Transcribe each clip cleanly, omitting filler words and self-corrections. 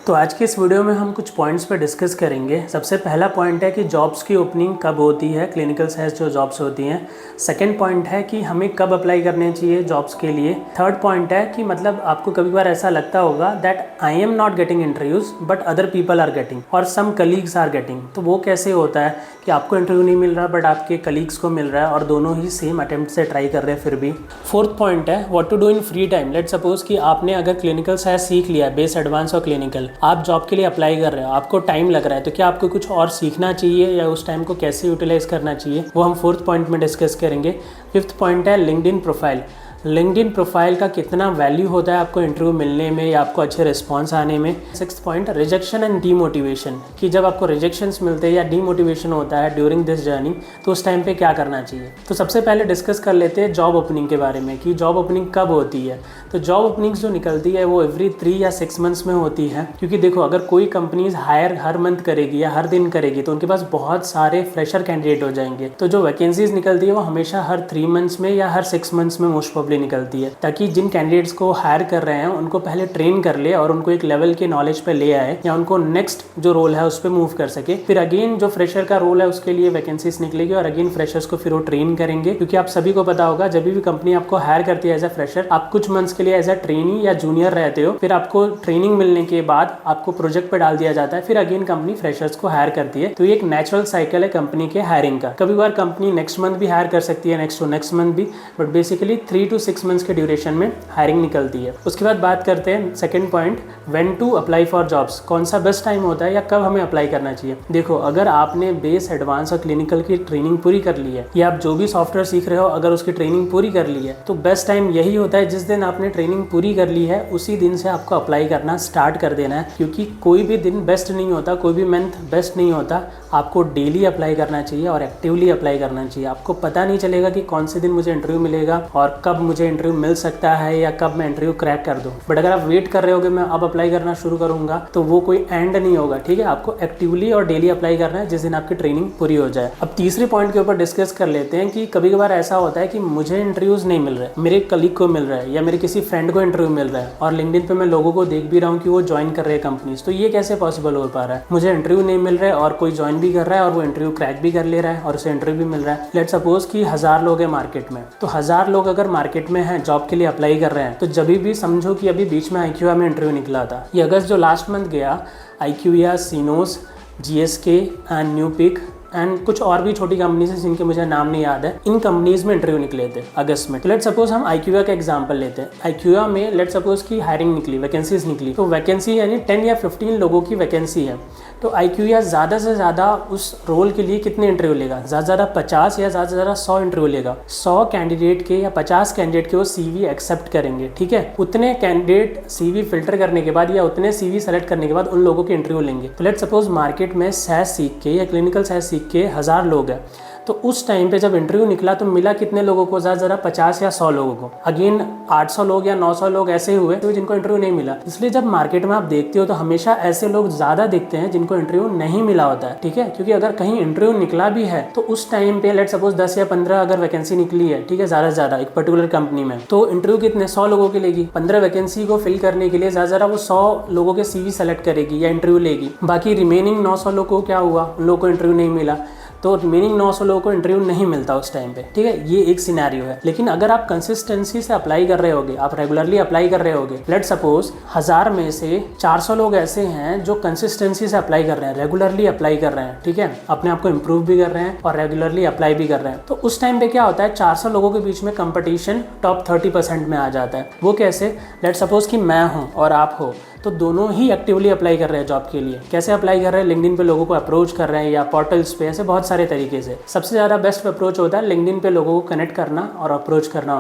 तो आज की इस वीडियो में हम कुछ पॉइंट्स पे डिस्कस करेंगे। सबसे पहला पॉइंट है कि जॉब्स की ओपनिंग कब होती है, क्लिनिकल साइंस जो जॉब्स होती हैं। सेकंड पॉइंट है कि हमें कब अप्लाई करने चाहिए जॉब्स के लिए। थर्ड पॉइंट है कि मतलब आपको कभी बार ऐसा लगता होगा that I am not getting interviews but other people are getting और सम कलीग्स आर गेटिंग। तो वो कैसे होता है कि आपको इंटरव्यू नहीं मिल रहा बट आपके कलीग्स को मिल रहा है और दोनों ही सेम अटेम्प्ट से ट्राई कर रहे हैं फिर भी। फोर्थ पॉइंट है what to do in free time. Let suppose कि आपने अगर क्लिनिकल साइंस सीख लिया, बेस, एडवांस और क्लिनिकल, आप जॉब के लिए अप्लाई कर रहे हो, आपको टाइम लग रहा है, तो क्या आपको कुछ और सीखना चाहिए या उस टाइम को कैसे यूटिलाइज करना चाहिए, वो हम फोर्थ पॉइंट में डिस्कस करेंगे। फिफ्थ पॉइंट है लिंक्डइन प्रोफाइल। लिंक्डइन प्रोफाइल का कितना वैल्यू होता है आपको इंटरव्यू मिलने में या आपको अच्छे रिस्पॉन्स आने में। Sixth point rejection and demotivation, कि जब आपको रिजेक्शंस मिलते हैं या डीमोटिवेशन होता है ड्यूरिंग दिस जर्नी, तो उस टाइम पे क्या करना चाहिए। तो सबसे पहले डिस्कस कर लेते हैं जॉब ओपनिंग के बारे में कि जॉब ओपनिंग कब होती है। तो जॉब ओपनिंग्स जो निकलती है वो एवरी 3 या 6 मंथ्स में होती है, क्योंकि देखो अगर कोई कंपनीज हायर हर मंथ करेगी या हर दिन करेगी तो उनके पास बहुत सारे फ्रेशर कैंडिडेट हो जाएंगे। तो जो वैकेंसीज निकलती है वो हमेशा हर 3 मंथ्स में या हर 6 मंथ्स में मोस्ट प्रोबेबली निकलती है, ताकि जिन कैंडिडेट्स को हायर कर रहे हैं उनको पहले ट्रेन कर ले और उनको एक लेवल के नॉलेज पे ले आए या उनको नेक्स्ट जो रोल है उस पर मूव कर सके। फिर अगेन जो फ्रेशर का रोल है उसके लिए वैकेंसीज निकलेगी और अगेन फ्रेशर्स को फिर वो ट्रेन करेंगे, क्योंकि आप सभी को पता होगा जब भी कंपनी आपको हायर करती है एज अ फ्रेशर, आप कुछ मंथ्स के लिए एज अ ट्रेनी या जूनियर रहते हो, फिर आपको ट्रेनिंग मिलने के बाद आपको प्रोजेक्ट पे डाल दिया जाता है, फिर अगेन कंपनी फ्रेशर्स को हायर करती है। तो ये एक नेचुरल साइकिल है कंपनी के हायरिंग का। कभी बार कंपनी नेक्स्ट मंथ भी हायर कर सकती है, नेक्स्ट टू नेक्स्ट मंथ भी, बट बेसिकली 3 to 6 मंथ्स के ड्यूरेशन में हायरिंग निकलती है। उसके बाद बात करते हैं second point, when to apply for jobs. कौन सा बेस्ट टाइम होता है या कब हमें अप्लाई करना चाहिए। देखो अगर आपने बेस, एडवांस और क्लिनिकल की ट्रेनिंग पूरी कर ली है या आप जो भी सॉफ्टवेयर सीख रहे हो अगर उसकी ट्रेनिंग पूरी कर ली है, तो बेस्ट टाइम यही होता है जिस दिन आपने ट्रेनिंग पूरी कर ली है उसी दिन से आपको अप्लाई करना स्टार्ट कर देना है, क्योंकि कोई भी दिन बेस्ट नहीं होता, कोई भी मंथ बेस्ट नहीं होता। आपको डेली अप्लाई करना चाहिए और एक्टिवली अप्लाई करना चाहिए। आपको पता नहीं चलेगा कि कौन से दिन मुझे इंटरव्यू मिलेगा और कब मुझे इंटरव्यू मिल सकता है या कब मैं इंटरव्यू क्रैक कर दूं। बट अगर आप वेट कर रहे होगे मैं अब अप्लाई करना शुरू करूंगा, तो वो कोई एंड नहीं होगा। ठीक है, आपको एक्टिवली और डेली अप्लाई करना है जिस दिन आपकी ट्रेनिंग पूरी हो जाए। अब तीसरे पॉइंट के ऊपर डिस्कस कर लेते हैं कि कभी कभार ऐसा होता है कि मुझे इंटरव्यूज नहीं मिल रहे, मेरे कलीग को मिल रहा है या मेरे किसी फ्रेंड को इंटरव्यू मिल रहा है और लिंक्डइन पे मैं लोगों को देख भी रहा हूँ कि वो ज्वाइन कर रहे हैं कंपनीज। तो ये कैसे पॉसिबल हो पा रहा है, मुझे इंटरव्यू नहीं मिल रहा है और कोई ज्वाइन भी कर रहा है और वो इंटरव्यू क्रैक भी कर ले रहा है और उसे इंटरव्यू भी मिल रहा है। लेट सपोज कि 1000 लोग हैं मार्केट में, तो 1000 लोग अगर मार्केट में हैं जॉब के लिए अप्लाई कर रहे हैं, तो जब भी समझो कि अभी बीच में IQVIA में इंटरव्यू निकला था, ये अगस्त जो लास्ट मंथ गया, IQVIA, सीनोस, GSK एंड न्यूपिक एंड कुछ और भी छोटी कंपनीज हैं जिनके मुझे नाम नहीं याद है, इन कंपनीज में इंटरव्यू निकले थे अगस्त में। तो लेट सपोज हम IQVIA का एग्जांपल लेते हैं। IQVIA में लेट सपोज की हायरिंग निकली, वैकेंसीज निकली, तो वैकेंसी यानी 10 या 15 लोगों की वैकेंसी है। तो IQVIA ज़्यादा से ज़्यादा उस रोल के लिए कितने इंटरव्यू लेगा, ज़्यादा से ज़्यादा 50 या ज़्यादा से ज़्यादा 100 इंटरव्यू लेगा। 100 कैंडिडेट के या 50 कैंडिडेट के वो CV एक्सेप्ट करेंगे। ठीक है, उतने कैंडिडेट CV फिल्टर करने के बाद या उतने CV सेलेक्ट करने के बाद उन लोगों के इंटरव्यू लेंगे। तो लेट सपोज मार्केट में SAS सीख के या क्लिनिकल साइंस सीख के 1000 लोग हैं, तो उस टाइम पे जब इंटरव्यू निकला तो मिला कितने लोगों को, ज़्यादा ज़्यादा 50 या 100 लोगों को। अगेन 800 लोग या 900 लोग ऐसे हुए तो जिनको इंटरव्यू नहीं मिला। इसलिए जब मार्केट में आप देखते हो तो हमेशा ऐसे लोग ज़्यादा दिखते हैं जिनको इंटरव्यू नहीं मिला होता है। ठीक है, क्योंकि अगर कहीं इंटरव्यू निकला भी है तो उस टाइम पे लेट सपोज 10 या 15 अगर वैकेंसी निकली है, ठीक है, ज़्यादा से ज़्यादा एक पर्टिकुलर कंपनी में, तो इंटरव्यू कितने 100 लोगों की लेगी। 15 वैकेंसी को फिल करने के लिए ज़्यादा ज़्यादा वो 100 लोगों के CV सेलेक्ट करेगी या इंटरव्यू लेगी। बाकी रिमेनिंग 900 लोगों को क्या हुआ, उन लोगों को इंटरव्यू नहीं मिला, तो रिमेनिंग 900 लोगों को इंटरव्यू नहीं मिलता उस टाइम पे। ठीक है, ये एक सिनेरियो है। लेकिन अगर आप कंसिस्टेंसी से अप्लाई कर रहे होगे, आप रेगुलरली अप्लाई कर रहे होगे, लेट सपोज 1000 में से 400 लोग ऐसे हैं जो कंसिस्टेंसी से अप्लाई कर रहे हैं, रेगुलरली अप्लाई कर रहे हैं, ठीक है, अपने आप को इम्प्रूव भी कर रहे हैं और रेगुलरली अप्लाई भी कर रहे हैं, तो उस टाइम पे क्या होता है, 400 लोगों के बीच में कंपटीशन टॉप 30% में आ जाता है। वो कैसे, लेट सपोज कि मैं हूँ और आप हो, तो दोनों ही एक्टिवली अप्लाई कर रहे हैं जॉब के लिए। कैसे अप्लाई कर रहे हैं, लिंक्डइन पे लोगों को अप्रोच कर रहे हैं या पोर्टल्स पे, ऐसे बहुत सारे तरीके से। सबसे ज़्यादा बेस्ट अप्रोच होता है लिंक्डइन पे लोगों को कनेक्ट करना और अप्रोच करना,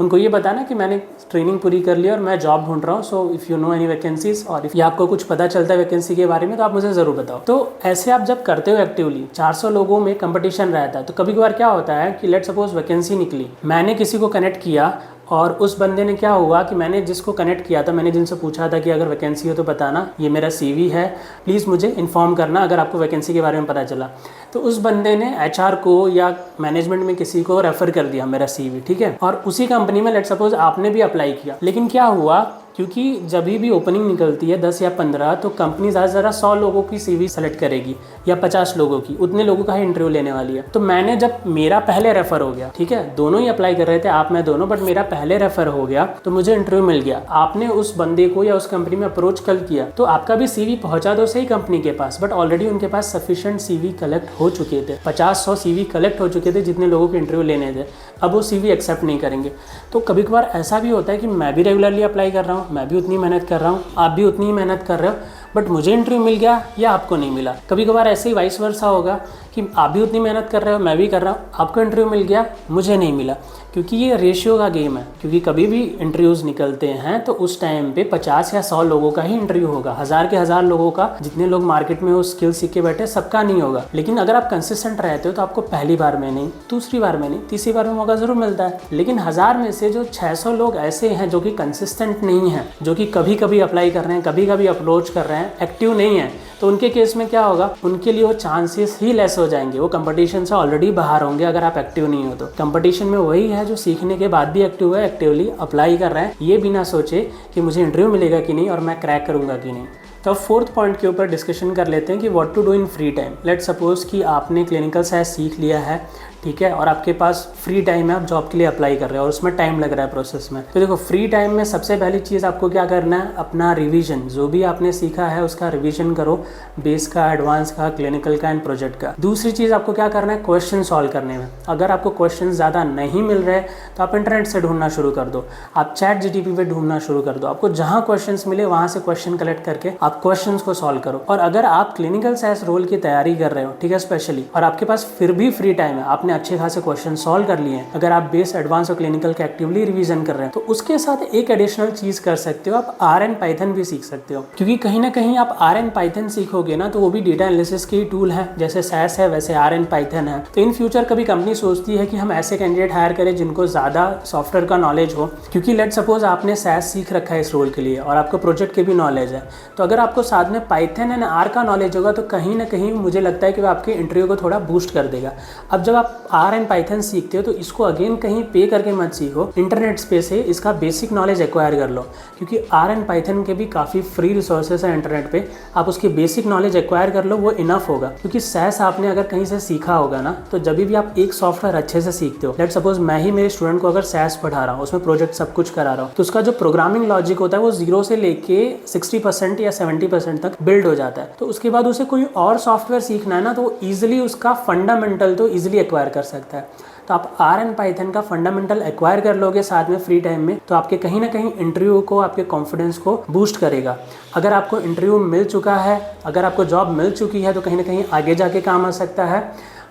उनको ये बताना कि मैंने ट्रेनिंग पूरी कर ली और मैं जॉब ढूंढ रहा हूँ, so if you know any vacancies और या आपको कुछ पता चलता है वैकेंसी के बारे में तो आप मुझे ज़रूर बताओ। तो ऐसे आप जब करते हो एक्टिवली, 400 लोगों में कंपटीशन रहता है, तो कभी कभार क्या होता है कि लेट सपोज वैकेंसी निकली, मैंने किसी को कनेक्ट किया और उस बंदे ने क्या हुआ कि मैंने जिसको कनेक्ट किया था, मैंने जिनसे पूछा था कि अगर वैकेंसी हो तो बताना, ये मेरा CV है, प्लीज़ मुझे इन्फॉर्म करना अगर आपको वैकेंसी के बारे में पता चला। तो उस बंदे ने HR को या मैनेजमेंट में किसी को रेफ़र कर दिया मेरा CV, ठीक है, और उसी कंपनी में लेट सपोज आपने भी अप्लाई किया। लेकिन क्या हुआ क्योंकि जब भी ओपनिंग निकलती है 10 या 15 तो कंपनी ज़्यादा से ज़्यादा 100 लोगों की CV सेलेक्ट करेगी या 50 लोगों की, उतने लोगों का ही इंटरव्यू लेने वाली है। तो मैंने जब मेरा पहले रेफर हो गया, ठीक है, दोनों ही अप्लाई कर रहे थे, आप मैं दोनों, बट मेरा पहले रेफर हो गया तो मुझे इंटरव्यू मिल गया। आपने उस बंदे को या उस कंपनी में अप्रोच कल किया तो आपका भी CV पहुंचा दो सही कंपनी के पास, बट ऑलरेडी उनके पास सफिशिएंट CV कलेक्ट हो चुके थे, 50-100 CV कलेक्ट हो चुके थे जितने लोगों के इंटरव्यू लेने थे। अब वो CV एक्सेप्ट नहीं करेंगे। तो कभी कभार ऐसा भी होता है कि मैं भी रेगुलरली अप्लाई कर रहा हूँ, मैं भी उतनी मेहनत कर रहा हूँ, आप भी उतनी ही मेहनत कर रहे हो, बट मुझे इंटरव्यू मिल गया या आपको नहीं मिला। कभी कभार ऐसे ही वाइस वर्सा होगा कि आप भी उतनी मेहनत कर रहे हो, मैं भी कर रहा हूँ, आपको इंटरव्यू मिल गया, मुझे नहीं मिला। क्योंकि ये रेशियो का गेम है, क्योंकि कभी भी इंटरव्यूज़ निकलते हैं तो उस टाइम पे 50 या 100 लोगों का ही इंटरव्यू होगा, 1000 के 1000 लोगों का, जितने लोग मार्केट में वो स्किल सीख के बैठे सबका नहीं होगा। लेकिन अगर आप कंसिस्टेंट रहते हो तो आपको पहली बार में नहीं, दूसरी बार में नहीं, तीसरी बार में मौका ज़रूर मिलता है। लेकिन 1000 में से जो 600 लोग ऐसे हैं जो कि कंसिस्टेंट नहीं हैं, जो कि कभी कभी अप्लाई कर रहे हैं, कभी कभी अप्रोच कर रहे हैं, एक्टिव नहीं है, तो उनके केस में क्या होगा, उनके लिए वो चांसेस ही लेस हो जाएंगे। वो कंपटीशन से ऑलरेडी बाहर होंगे अगर आप एक्टिव नहीं हो तो। कंपटीशन में वही है जो सीखने के बाद भी एक्टिव है, एक्टिवली अप्लाई कर रहे हैं, ये बिना सोचे कि मुझे इंटरव्यू मिलेगा कि नहीं और मैं क्रैक करूंगा कि नहीं। तो अब 4th पॉइंट के ऊपर डिस्कशन कर लेते हैं कि what to do in free time. Let suppose कि आपने क्लिनिकल साइंस सीख लिया है, ठीक है, और आपके पास फ्री टाइम है, आप जॉब के लिए अप्लाई कर रहे हो और उसमें टाइम लग रहा है प्रोसेस में। तो देखो, फ्री टाइम में सबसे पहली चीज़ आपको क्या करना है, अपना रिवीजन, जो भी आपने सीखा है उसका रिवीजन करो, बेस का, एडवांस का, क्लिनिकल का एंड प्रोजेक्ट का। दूसरी चीज़ आपको क्या करना है, क्वेश्चन सॉल्व करने में। अगर आपको क्वेश्चन ज़्यादा नहीं मिल रहे तो आप इंटरनेट से ढूंढना शुरू कर दो, आप ChatGPT पे ढूंढना शुरू कर दो। आपको जहाँ क्वेश्चन मिले वहाँ से क्वेश्चन कलेक्ट करके आप क्वेश्चन को सॉल्व करो। और अगर आप क्लिनिकल साइंस रोल की तैयारी कर रहे हो, ठीक है, स्पेशली, और आपके पास फिर भी फ्री टाइम है, आपने अच्छे खासे क्वेश्चन सॉल्व कर लिए हैं, अगर आप बेस, एडवांस और क्लिनिकल का एक्टिवली रिवीजन कर रहे हैं तो उसके साथ एक एडिशनल चीज कर सकते हो, आप RN पाइथन भी सीख सकते हो। क्योंकि कहीं ना कहीं आप RN पाइथन सीखोगे ना तो वो भी डेटा एनालिसिस की टूल है, जैसे SAS है वैसे RN पाइथन है। तो इन फ्यूचर कभी कंपनी सोचती है कि हम ऐसे कैंडिडेट हायर करें जिनको ज्यादा सॉफ्टवेयर का नॉलेज हो, क्योंकि लेट सपोज आपने SAS सीख रखा है इस रोल के लिए और आपको प्रोजेक्ट के भी नॉलेज है, तो अगर आपको साथ में पाइथन एंड R का नॉलेज होगा तो कहीं ना कहीं मुझे लगता है कि वो आपके इंटरव्यू को थोड़ा बूस्ट कर देगा। अब जब आप RN पाइथन सीखते हो तो इसको अगेन कहीं पे करके मत सीखो, इंटरनेट स्पेस से इसका बेसिक नॉलेज एक्वायर कर लो, क्योंकि RN पाइथन के भी काफ़ी फ्री रिसोर्सेस हैं इंटरनेट पे, आप उसकी बेसिक नॉलेज एक्वायर कर लो, वो इनफ होगा। क्योंकि SAS आपने अगर कहीं से सीखा होगा ना, तो जब भी आप एक सॉफ्टवेयर अच्छे से सीखते हो, लेट सपोज मैं ही मेरे स्टूडेंट को अगर SAS पढ़ा रहा हूँ, उसमें प्रोजेक्ट सब कुछ करा रहा हूँ, तो उसका जो प्रोग्रामिंग लॉजिक होता है वो 0 से लेके 60% या 70% तक बिल्ड हो जाता है। तो उसके बाद उसे कोई और सॉफ्टवेयर सीखना है ना, तो वो ईजिली उसका फंडामेंटल तो ईजिली एक्वायर कर सकता है। तो आप RN पाइथन का फंडामेंटल एक्वायर कर लोगे साथ में फ्री टाइम में, तो आपके कहीं ना कहीं इंटरव्यू को, आपके कॉन्फिडेंस को बूस्ट करेगा। अगर आपको इंटरव्यू मिल चुका है, अगर आपको जॉब मिल चुकी है तो कहीं ना कहीं आगे जाके काम आ सकता है।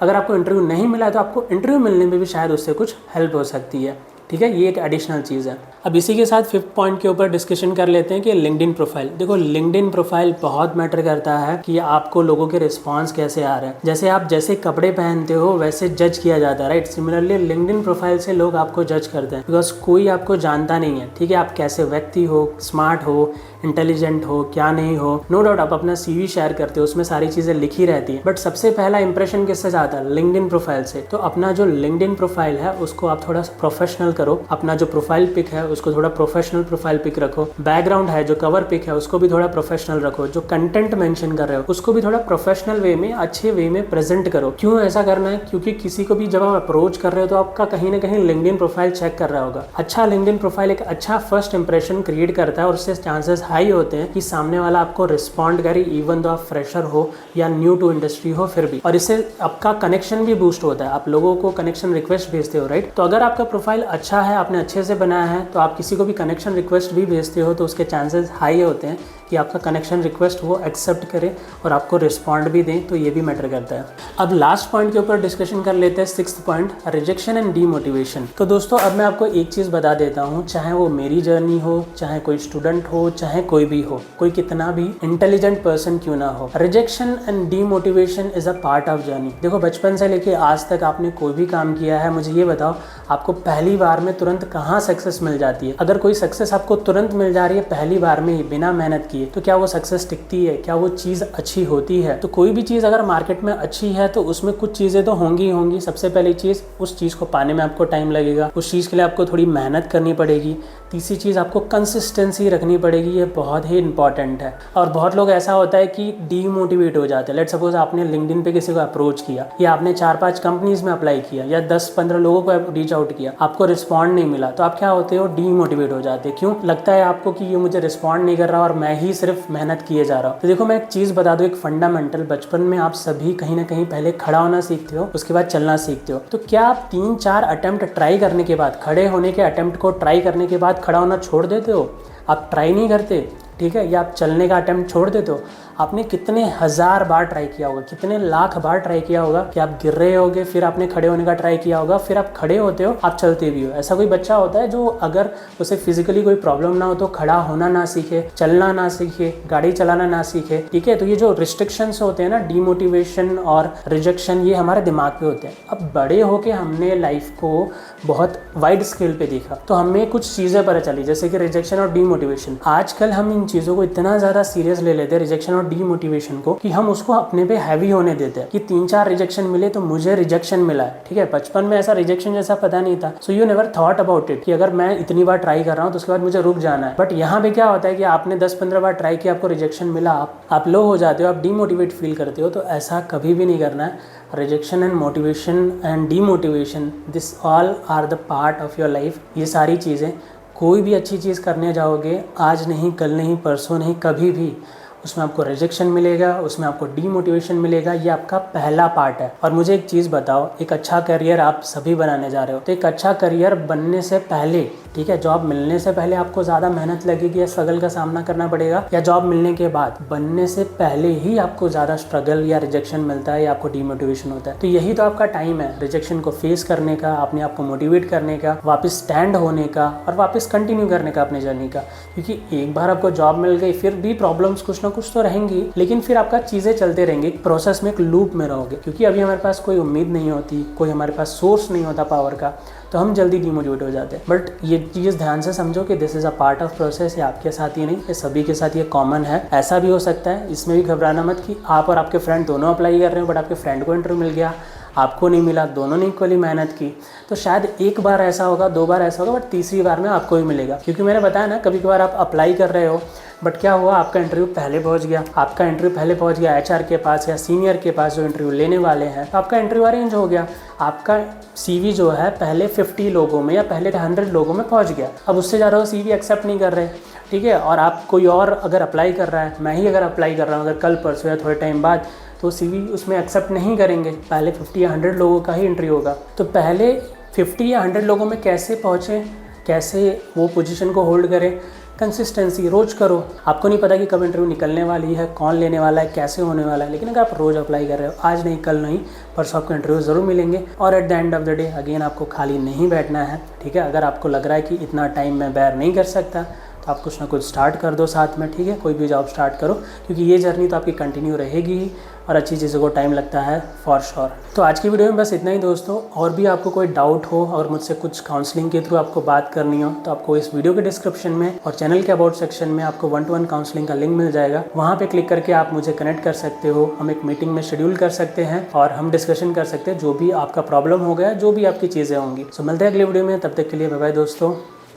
अगर आपको इंटरव्यू नहीं मिला है तो आपको इंटरव्यू मिलने में भी शायद उससे कुछ हेल्प हो सकती है, ठीक है, ये एक एडिशनल चीज़ है। अब इसी के साथ 5th पॉइंट के ऊपर डिस्कशन कर लेते हैं कि लिंक्डइन प्रोफाइल। देखो, लिंक्डइन प्रोफाइल बहुत मैटर करता है कि आपको लोगों के रिस्पांस कैसे आ रहे हैं। जैसे आप जैसे कपड़े पहनते हो वैसे जज किया जाता है, राइट। सिमिलरली लिंक्डइन प्रोफाइल से लोग आपको जज करते हैं, बिकॉज कोई आपको जानता नहीं है, ठीक है, आप कैसे व्यक्ति हो, स्मार्ट हो, इंटेलिजेंट हो, क्या नहीं हो। नो डाउट आप अपना CV शेयर करते हो, उसमें सारी चीज़ें लिखी रहती हैं, बट सबसे पहला इंप्रेशन किससे जाता है, लिंक्डइन प्रोफाइल से। तो अपना जो लिंक्डइन प्रोफाइल है उसको आप थोड़ा प्रोफेशनल करो, अपना जो प्रोफाइल पिक है उसको थोड़ा प्रोफेशनल प्रोफाइल पिक रखो, बैकग्राउंड है जो कवर पिक है उसको भी थोड़ा प्रोफेशनल रखो, जो कंटेंट मेंशन कर रहे हो उसको भी थोड़ा प्रोफेशनल वे में, अच्छे वे में प्रेजेंट करो। क्यों ऐसा करना है, क्योंकि किसी को भी जब आप अप्रोच कर रहे हो तो आपका कहीं ना कहीं लिंक्डइन प्रोफाइल चेक कर रहा होगा। अच्छा लिंक्डइन प्रोफाइल एक अच्छा फर्स्ट इंप्रेशन क्रिएट करता है और उससे चांसेस हाई होते हैं कि सामने वाला आपको रिस्पॉन्ड करे, इवन दो आप फ्रेशर हो या न्यू टू इंडस्ट्री हो फिर भी। और इससे आपका कनेक्शन भी बूस्ट होता है, आप लोगों को कनेक्शन रिक्वेस्ट भेजते हो, राइट। तो अगर आपका प्रोफाइल अच्छा है, आपने अच्छे से बनाया है, तो आप किसी को भी कनेक्शन रिक्वेस्ट भी भेजते हो तो उसके चांसेस हाई होते हैं कि आपका कनेक्शन रिक्वेस्ट वो एक्सेप्ट करे और आपको रिस्पॉन्ड भी दें, तो ये भी मैटर करता है। अब लास्ट पॉइंट के ऊपर डिस्कशन कर लेते हैं, 6th point, rejection and demotivation. तो दोस्तों अब मैं आपको एक चीज़ बता देता हूँ, चाहे वो मेरी जर्नी हो, चाहे कोई स्टूडेंट हो, चाहे कोई भी हो, कोई कितना भी इंटेलिजेंट पर्सन क्यों ना हो, rejection and demotivation is a part of journey. देखो, बचपन से लेके आज तक आपने कोई भी काम किया है, मुझे ये बताओ आपको पहली बार में तुरंत कहाँ सक्सेस मिल जाती है। अगर कोई सक्सेस आपको तुरंत मिल जा रही है पहली बार में ही बिना मेहनत किए, चाहिए, तो क्या वो सक्सेस टिकती है, क्या वो चीज़ अच्छी होती है। तो कोई भी चीज़ अगर मार्केट में अच्छी है तो उसमें कुछ चीज़ें तो होंगी ही होंगी। सबसे पहली चीज़, उस चीज़ को पाने में आपको टाइम लगेगा, उस चीज़ के लिए आपको थोड़ी मेहनत करनी पड़ेगी। तीसरी चीज़, आपको कंसिस्टेंसी रखनी पड़ेगी, ये बहुत ही इंपॉर्टेंट है। और बहुत लोग ऐसा होता है कि डीमोटिवेट हो जाते हैं। लेट्स सपोज आपने लिंक्डइन पे किसी को अप्रोच किया, या आपने 4-5 कंपनीज में अप्लाई किया, या 10-15 लोगों को रीच आउट किया, आपको रिस्पॉन्ड नहीं मिला, तो आप क्या होते हो, डीमोटिवेट हो जाते हैं। क्यों? लगता है आपको कि ये मुझे रिस्पॉन्ड नहीं कर रहा और मैं ही सिर्फ मेहनत किए जा रहा हूँ। तो देखो, मैं एक चीज़ बता दूँ, एक फंडामेंटल, बचपन में आप सभी कहीं ना कहीं पहले खड़ा होना सीखते हो, उसके बाद चलना सीखते हो। तो क्या आप 3-4 अटेम्प्ट ट्राई करने के बाद, खड़े होने के अटेम्प्ट को ट्राई करने के बाद खड़ा होना छोड़ देते हो? आप ट्राई नहीं करते, ठीक है, या आप चलने का अटेम्प्ट छोड़ देते हो? आपने कितने हज़ार बार ट्राई किया होगा, कितने लाख बार ट्राई किया होगा कि आप गिर रहे होगे, फिर आपने खड़े होने का ट्राई किया होगा, फिर आप खड़े होते हो, आप चलते भी हो। ऐसा कोई बच्चा होता है जो अगर उसे फिजिकली कोई प्रॉब्लम ना हो तो खड़ा होना ना सीखे, चलना ना सीखे, गाड़ी चलाना ना सीखे, ठीक है? तो ये जो रिस्ट्रिक्शंस होते हैं ना, डीमोटिवेशन और रिजेक्शन, ये हमारे दिमाग पे होते हैं। अब बड़े होके हमने लाइफ को बहुत वाइड स्केल पे देखा, तो हमें कुछ चीज़ें पता चली, जैसे कि रिजेक्शन और डीमोटिवेशन। आजकल हम इन चीज़ों को इतना ज़्यादा सीरियस ले लेते हैं, रिजेक्शन और डीमोटिवेशन को, कि हम उसको अपने पे हैवी होने देते हैं कि 3-4 रिजेक्शन मिले तो मुझे रिजेक्शन मिला है, ठीक है? बचपन में ऐसा रिजेक्शन जैसा पता नहीं था, so you never thought about it कि अगर मैं इतनी बार ट्राई कर रहा हूँ तो उसके बाद मुझे रुक जाना है। बट यहाँ पे क्या होता है कि आपने 10-15 बार ट्राई किया, आपको रिजेक्शन मिला, आप लो हो जाते हो, आप डीमोटिवेट फील करते हो। तो ऐसा कभी भी नहीं करना है। Rejection and motivation and demotivation, this all are the part of your life. ये सारी चीज़ें, कोई भी अच्छी चीज़ करने जाओगे, आज नहीं, कल नहीं, परसों नहीं, कभी भी उसमें आपको रिजेक्शन मिलेगा, उसमें आपको डीमोटिवेशन मिलेगा। ये आपका पहला पार्ट है। और मुझे एक चीज़ बताओ, एक अच्छा करियर आप सभी बनाने जा रहे हो, तो एक अच्छा करियर बनने से पहले, ठीक है, जॉब मिलने से पहले आपको ज़्यादा मेहनत लगेगी या स्ट्रगल का सामना करना पड़ेगा, या जॉब मिलने के बाद? बनने से पहले ही आपको ज़्यादा स्ट्रगल या रिजेक्शन मिलता है या आपको डीमोटिवेशन होता है। तो यही तो आपका टाइम है रिजेक्शन को फेस करने का, अपने आप को मोटिवेट करने का, वापस स्टैंड होने का और वापस कंटिन्यू करने का अपने जर्नी का। क्योंकि एक बार आपको जॉब मिल गई, फिर भी प्रॉब्लम्स कुछ ना कुछ तो रहेंगी, लेकिन फिर आपका चीज़ें चलते रहेंगी, एक प्रोसेस में, एक लूप में रहोगे। क्योंकि अभी हमारे पास कोई उम्मीद नहीं होती, कोई हमारे पास सोर्स नहीं होता पावर का, तो हम जल्दी डिमोटिवेट हो जाते हैं। बट ये चीज़ ध्यान से समझो कि this is a part of process. ये आपके साथ ही नहीं, ये सभी के साथ ये कॉमन है। ऐसा भी हो सकता है, इसमें भी घबराना मत कि आप और आपके फ्रेंड दोनों अप्लाई कर रहे हो, बट आपके फ्रेंड को इंटरव्यू मिल गया, आपको नहीं मिला, दोनों ने इक्वली मेहनत की। तो शायद एक बार ऐसा होगा, 2 बार ऐसा होगा, बट तीसरी बार में आपको ही मिलेगा। क्योंकि मैंने बताया ना, कभी कभार आप अप्लाई कर रहे हो, बट क्या हुआ, आपका इंटरव्यू पहले पहुंच गया, आपका इंटरव्यू पहले पहुंच गया एचआर के पास या सीनियर के पास जो इंटरव्यू लेने वाले हैं, तो आपका इंटरव्यू अरेंज हो गया। आपका सीवी जो है पहले 50 लोगों में या पहले 100 लोगों में पहुंच गया। अब उससे ज़्यादा वो सीवी एक्सेप्ट नहीं कर रहे, ठीक है? और आप कोई और अगर अप्लाई कर रहा है, मैं ही अगर अप्लाई कर रहा हूँ अगर कल परसों या थोड़े टाइम बाद, तो सीवी उसमें एक्सेप्ट नहीं करेंगे। पहले 50 या 100 लोगों का ही इंटरव्यू होगा। तो पहले 50 या 100 लोगों में कैसे पहुँचे, कैसे वो पोजीशन को होल्ड करें? कंसिस्टेंसी, रोज़ करो। आपको नहीं पता कि कब इंटरव्यू निकलने वाली है, कौन लेने वाला है, कैसे होने वाला है, लेकिन अगर आप रोज़ अप्लाई कर रहे हो, आज नहीं, कल नहीं, परसों आपको इंटरव्यू ज़रूर मिलेंगे। और at the end of the day again आपको खाली नहीं बैठना है, ठीक है? अगर आपको लग रहा है कि इतना टाइम मैं बेयर नहीं कर सकता, तो आप कुछ ना कुछ स्टार्ट कर दो साथ में, ठीक है? कोई भी जॉब स्टार्ट करो, क्योंकि ये जर्नी तो आपकी कंटिन्यू रहेगी ही, और अच्छी चीज़ों को टाइम लगता है फॉर श्योर। तो आज की वीडियो में बस इतना ही दोस्तों। और भी आपको कोई डाउट हो और मुझसे कुछ काउंसलिंग के थ्रू आपको बात करनी हो, तो आपको इस वीडियो के डिस्क्रिप्शन में और चैनल के अबाउट सेक्शन में आपको 1-to-1 काउंसलिंग का लिंक मिल जाएगा। वहाँ पे क्लिक करके आप मुझे कनेक्ट कर सकते हो, हम एक मीटिंग में शेड्यूल कर सकते हैं और हम डिस्कशन कर सकते हैं जो भी आपका प्रॉब्लम हो गया, जो भी आपकी चीज़ें होंगी। सो मिलते हैं अगली वीडियो में, तब तक के लिए बाय बाय दोस्तों।